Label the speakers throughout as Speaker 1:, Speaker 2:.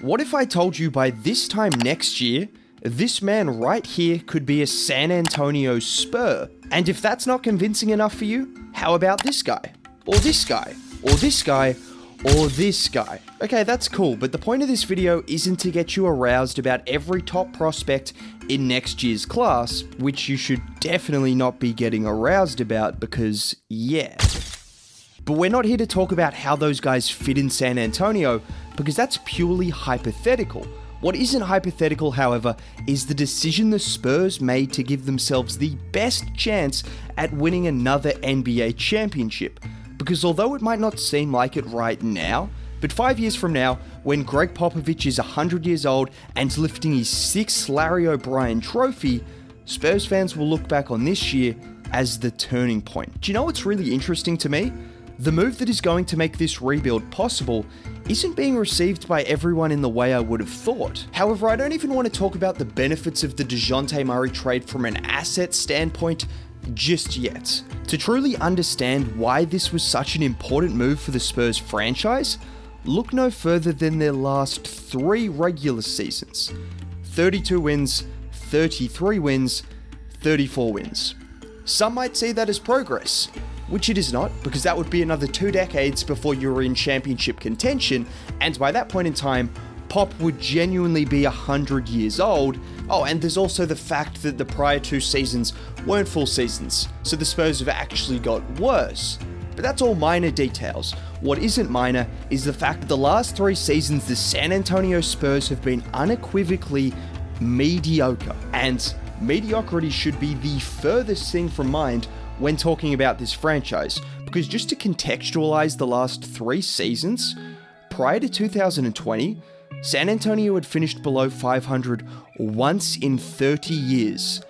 Speaker 1: What if I told you by this time next year, this man right here could be a San Antonio Spur? And if that's not convincing enough for you, how about this guy? Or this guy? Or this guy? Or this guy? Okay, that's cool, but the point of this video isn't to get you aroused about every top prospect in next year's class, which you should definitely not be getting aroused about because, yeah. But we're not here to talk about how those guys fit in San Antonio, because that's purely hypothetical. What isn't hypothetical, however, is the decision the Spurs made to give themselves the best chance at winning another NBA championship. Because although it might not seem like it right now, but 5 years from now, when Greg Popovich is 100 years old and lifting his 6th Larry O'Brien trophy, Spurs fans will look back on this year as the turning point. Do you know what's really interesting to me? The move that is going to make this rebuild possible isn't being received by everyone in the way I would have thought. However, I don't even want to talk about the benefits of the DeJounte Murray trade from an asset standpoint just yet. To truly understand why this was such an important move for the Spurs franchise, look no further than their last 3 regular seasons. 32 wins, 33 wins, 34 wins. Some might see that as progress, which it is not, because that would be another 2 decades before you were in championship contention, and by that point in time, Pop would genuinely be 100 years old. Oh, and there's also the fact that the prior 2 seasons weren't full seasons, so the Spurs have actually got worse. But that's all minor details. What isn't minor is the fact that the last 3 seasons the San Antonio Spurs have been unequivocally mediocre, and mediocrity should be the furthest thing from mind when talking about this franchise, because just to contextualize the last 3 seasons, prior to 2020, San Antonio had finished below 500 once in 30 years.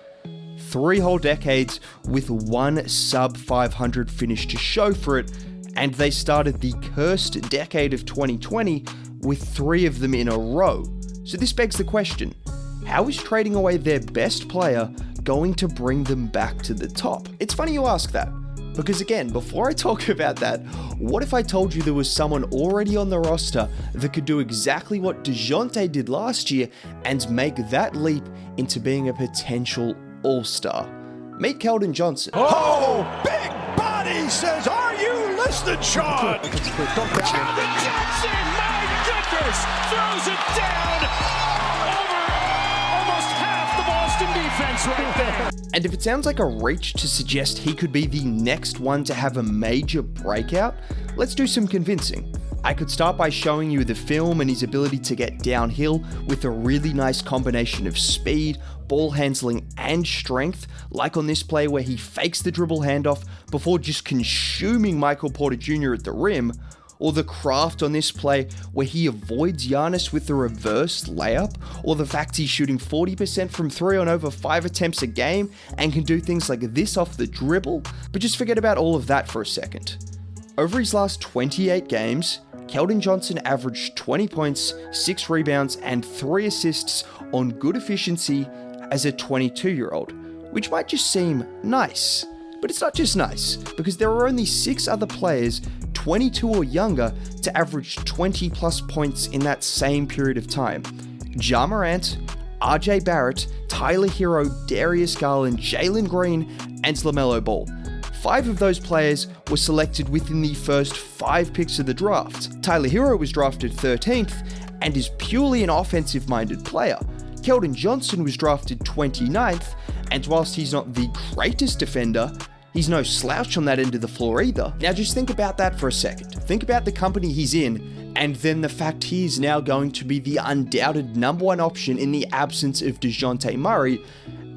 Speaker 1: 3 whole decades with 1 sub 500 finish to show for it, and they started the cursed decade of 2020 with 3 of them in a row. So this begs the question, how is trading away their best player going to bring them back to the top? It's funny you ask that, because again, before I talk about that, what if I told you there was someone already on the roster that could do exactly what DeJounte did last year and make that leap into being a potential all-star? Meet Keldon Johnson.
Speaker 2: Oh, big body says, are you listening, Sean? Keldon Johnson, my goodness, throws it down defense right there.
Speaker 1: And if it sounds like a reach to suggest he could be the next one to have a major breakout, let's do some convincing. I could start by showing you the film and his ability to get downhill with a really nice combination of speed, ball handling, and strength, like on this play where he fakes the dribble handoff before just consuming Michael Porter Jr. at the rim, or the craft on this play where he avoids Giannis with a reverse layup, or the fact he's shooting 40% from 3 on over 5 attempts a game and can do things like this off the dribble. But just forget about all of that for a second. Over his last 28 games, Keldon Johnson averaged 20 points, 6 rebounds, and 3 assists on good efficiency as a 22-year-old, which might just seem nice. But it's not just nice, because there are only 6 other players 22 or younger to average 20 plus points in that same period of time. Ja Morant, RJ Barrett, Tyler Hero, Darius Garland, Jalen Green, and LaMelo Ball. 5 of those players were selected within the first 5 picks of the draft. Tyler Hero was drafted 13th and is purely an offensive-minded player. Keldon Johnson was drafted 29th, and whilst he's not the greatest defender, he's no slouch on that end of the floor either. Now just think about that for a second. Think about the company he's in, and then the fact he is now going to be the undoubted number 1 option in the absence of DeJounte Murray.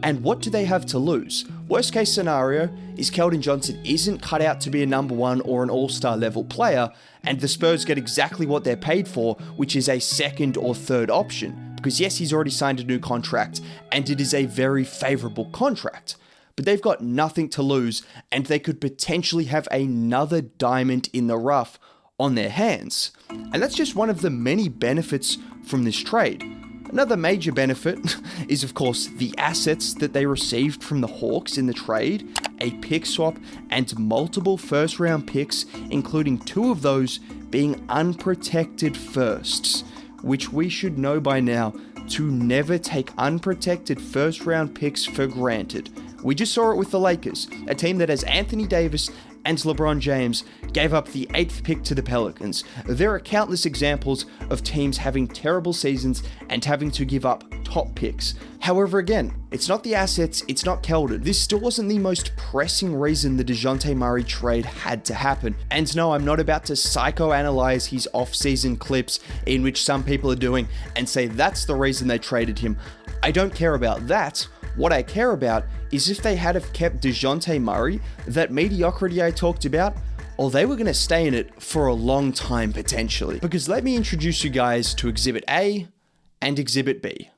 Speaker 1: And what do they have to lose? Worst case scenario is Keldon Johnson isn't cut out to be a number 1 or an all-star level player, and the Spurs get exactly what they're paid for, which is a 2nd or 3rd option. Because yes, he's already signed a new contract, and it is a very favorable contract. But they've got nothing to lose, and they could potentially have another diamond in the rough on their hands. And that's just one of the many benefits from this trade. Another major benefit is, of course, the assets that they received from the Hawks in the trade, a pick swap, and multiple first-round picks, including 2 of those being unprotected firsts, which we should know by now to never take unprotected first round picks for granted. We just saw it with the Lakers, a team that has Anthony Davis and LeBron James gave up the 8th pick to the Pelicans. There are countless examples of teams having terrible seasons and having to give up top picks. However, again, it's not the assets, it's not Keldon. This still wasn't the most pressing reason the DeJounte Murray trade had to happen. And no, I'm not about to psychoanalyze his off-season clips in which some people are doing and say that's the reason they traded him. I don't care about that. What I care about is if they had have kept DeJounte Murray, that mediocrity I talked about, or they were going to stay in it for a long time potentially. Because let me introduce you guys to Exhibit A and Exhibit B.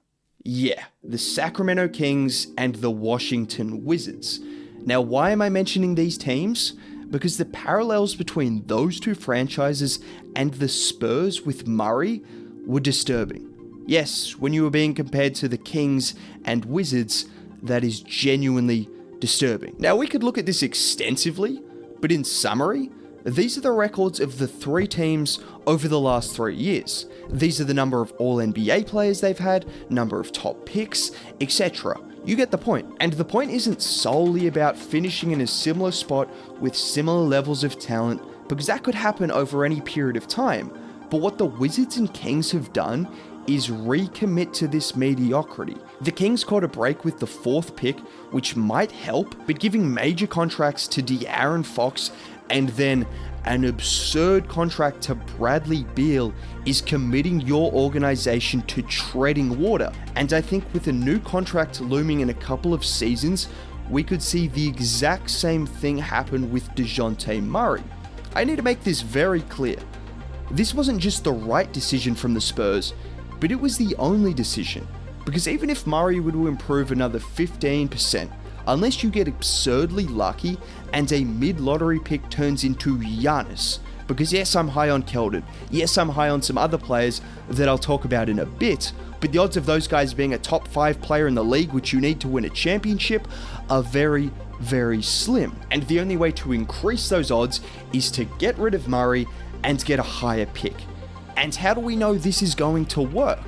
Speaker 1: Yeah, the Sacramento Kings and the Washington Wizards. Now, why am I mentioning these teams? Because the parallels between those two franchises and the Spurs with Murray were disturbing. Yes, when you were being compared to the Kings and Wizards, that is genuinely disturbing. Now, we could look at this extensively, but in summary, these are the records of the three teams over the last 3 years. These are the number of All-NBA players they've had, number of top picks, etc. You get the point. And the point isn't solely about finishing in a similar spot with similar levels of talent, because that could happen over any period of time. But what the Wizards and Kings have done is recommit to this mediocrity. The Kings caught a break with the 4th pick, which might help, but giving major contracts to De'Aaron Fox and then an absurd contract to Bradley Beal is committing your organization to treading water. And I think with a new contract looming in a couple of seasons, we could see the exact same thing happen with DeJounte Murray. I need to make this very clear. This wasn't just the right decision from the Spurs, but it was the only decision. Because even if Murray were to improve another 15%, unless you get absurdly lucky and a mid-lottery pick turns into Giannis, because yes, I'm high on Keldon, yes, I'm high on some other players that I'll talk about in a bit, but the odds of those guys being a top 5 player in the league, which you need to win a championship, are very, very slim. And the only way to increase those odds is to get rid of Murray and get a higher pick. And how do we know this is going to work?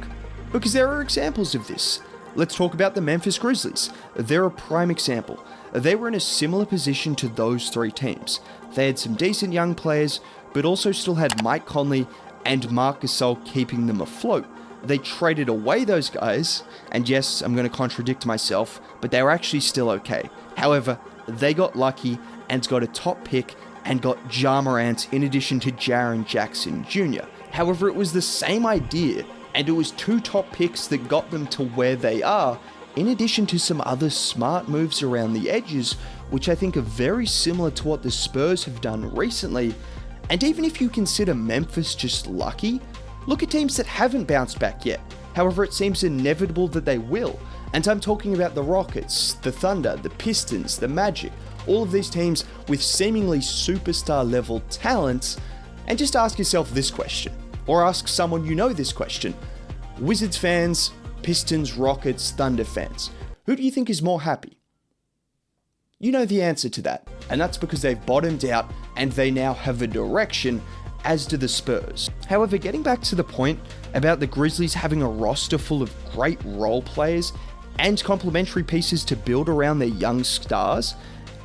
Speaker 1: Because there are examples of this. Let's talk about the Memphis Grizzlies. They're a prime example. They were in a similar position to those three teams. They had some decent young players, but also still had Mike Conley and Marc Gasol keeping them afloat. They traded away those guys, and yes, I'm going to contradict myself, but they were actually still okay. However, they got lucky and got a top pick and got Ja Morant in addition to Jaren Jackson Jr. However, it was the same idea, and it was 2 top picks that got them to where they are, in addition to some other smart moves around the edges, which I think are very similar to what the Spurs have done recently. And even if you consider Memphis just lucky, look at teams that haven't bounced back yet. However, it seems inevitable that they will. And I'm talking about the Rockets, the Thunder, the Pistons, the Magic, all of these teams with seemingly superstar level talents. And just ask yourself this question, or ask someone you know this question. Wizards fans, Pistons, Rockets, Thunder fans, who do you think is more happy? You know the answer to that, and that's because they've bottomed out and they now have a direction, as do the Spurs. However, getting back to the point about the Grizzlies having a roster full of great role players and complementary pieces to build around their young stars,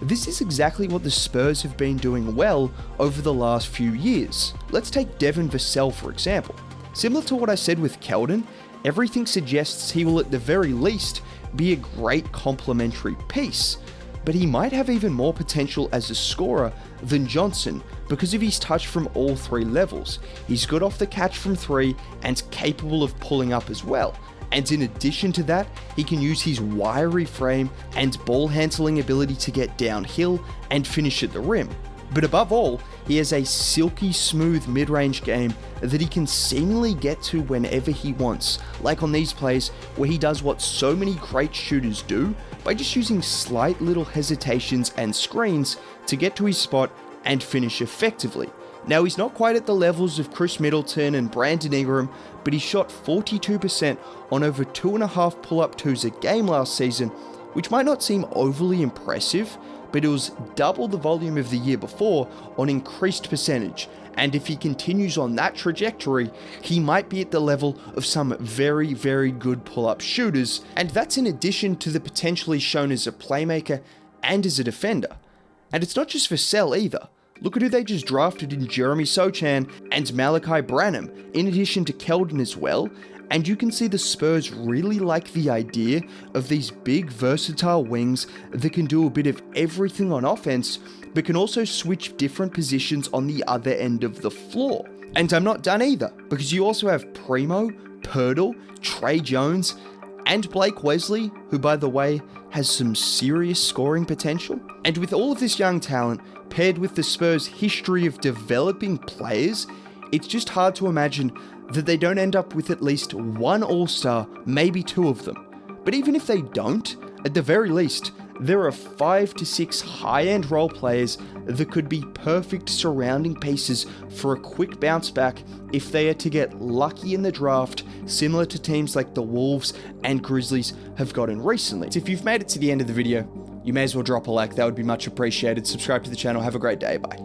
Speaker 1: this is exactly what the Spurs have been doing well over the last few years. Let's take Devin Vassell for example. Similar to what I said with Keldon, everything suggests he will at the very least be a great complementary piece, but he might have even more potential as a scorer than Johnson because of his touch from all 3 levels. He's good off the catch from 3 and capable of pulling up as well. And in addition to that, he can use his wiry frame and ball handling ability to get downhill and finish at the rim. But above all, he has a silky smooth mid-range game that he can seemingly get to whenever he wants, like on these plays where he does what so many great shooters do by just using slight little hesitations and screens to get to his spot and finish effectively. Now, he's not quite at the levels of Chris Middleton and Brandon Ingram, but he shot 42% on over 2.5 pull-up twos a game last season, which might not seem overly impressive, but it was double the volume of the year before on increased percentage, And if he continues on that trajectory, he might be at the level of some very, very good pull-up shooters, and that's in addition to the potential he's shown as a playmaker and as a defender. And it's not just for Sel either. Look at who they just drafted in Jeremy Sochan and Malachi Branham, in addition to Keldon as well, and you can see the Spurs really like the idea of these big versatile wings that can do a bit of everything on offense, but can also switch different positions on the other end of the floor. And I'm not done either, because you also have Primo, Poeltl, Trey Jones, and Blake Wesley, who by the way, has some serious scoring potential. And with all of this young talent, paired with the Spurs' history of developing players, it's just hard to imagine that they don't end up with at least one All-Star, maybe two of them. But even if they don't, at the very least, there are 5 to 6 high-end role players that could be perfect surrounding pieces for a quick bounce back if they are to get lucky in the draft, similar to teams like the Wolves and Grizzlies have gotten recently. So if you've made it to the end of the video, you may as well drop a like, that would be much appreciated. Subscribe to the channel, have a great day, bye.